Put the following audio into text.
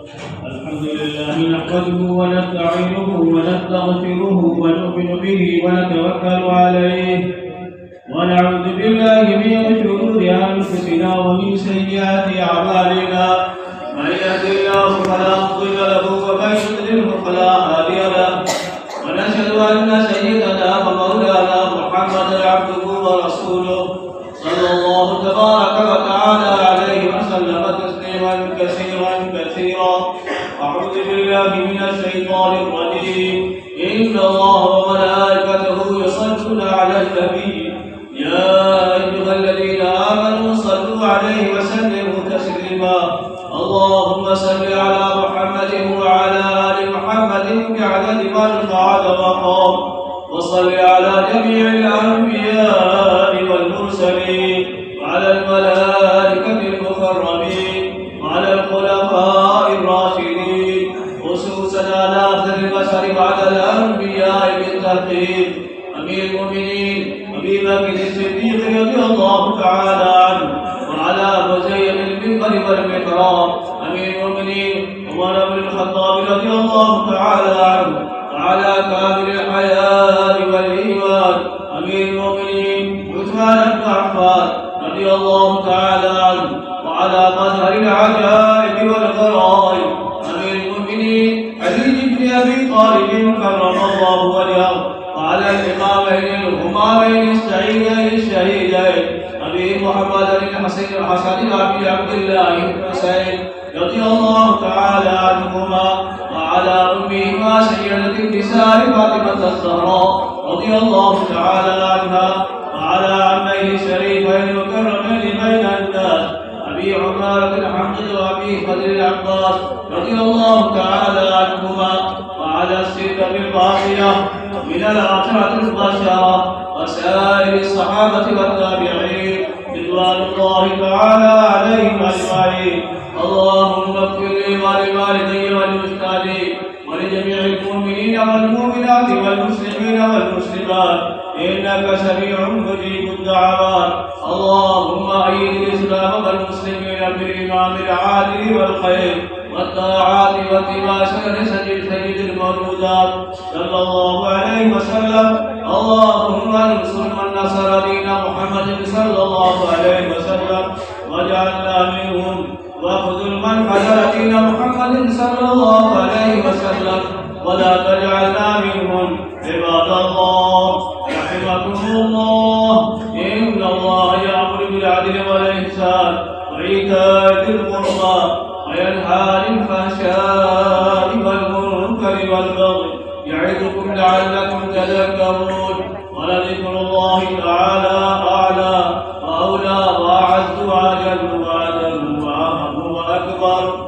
الحمد لله نحمده ونستعينه ونستغفره ونؤمن به ونتوكل عليه ونعوذ بالله من شرور أنفسنا ومن سيئات أعمالنا من يهده الله فلا مضل له ومن يضلله فلا هادي له ونشهد أن سيدنا ومولانا محمدا عبده ورسوله صلى الله تبارك وتعالى عليه وسلم تسليما كثيرا أعوذ بالله من الشيطان الرجيم إن الله وملائكته يصلون على النبي يا أيها الذين آمنوا صلوا عليه وسلموا تسليما اللهم صل على محمد وعلى آل محمد بعدد من قعد وقام وصل على جميع الأنبياء والمرسلين وعلى الملائكة المقربين وعلى الخلفاء الراشدين خصوصا على أفضل البشر بعد الأنبياء بالترتيب أمير المؤمنين أبي بكر الصديق رضي الله تعالى عنه وعلى مزين المنبر والمحراب أمير المؤمنين عمر بن الخطاب رضي الله تعالى عنه وعلى كامل الحياة والإيمان أمير المؤمنين عثمان بن عفان رضي الله تعالى عنه وعلى مظهر العجائب والغرائب أمير المؤمنين علي بن أبي طالب كرم الله وجهه وعلى الإمامين الهمامين الشهيدين أبي محمد الحسن بن أبي عبد الله الحسين رضي الله تعالى عنهما وعلى أمهما سيدة النساء فاطمة الزهراء رضي الله تعالى عنها وعلى عميه الشريفين المكرمين بين الناس أبي عمارة الحمد وأبي فضل العباس رضي الله تعالى عنهما وعلى الستة الباقية من العشرة المبشرة وسائر الصحابة والتابعين رضوان الله تعالى عليهم أجمعين اللهم اغفر لي ولوالدي والمجتهدين ولجميع المؤمنين والمؤمنات والمسلمين والمسلمات إنك سميع مجيب الدعوات اللهم أيد الإسلام والمسلمين بالإمام العادل والخير والطاعات واتباع سنن سيد الموجودات صلى الله عليه وسلم اللهم انصر من نصر دين محمد صلى الله عليه وسلم واجعلنا منهم واخذل من حذر دين محمد صلى الله عليه وسلم ولا تجعلنا منهم عباد الله رحمكم الله إن الله يأمر بالعدل والإحسان وإيتاء ذي القربى وينهى عن الفحشاء والمنكر والبغي يعظكم لعلكم تذكرون ولذكر الله تعالى أعلى وأولى وأعز وأجل وأجل وأهم وأكبر.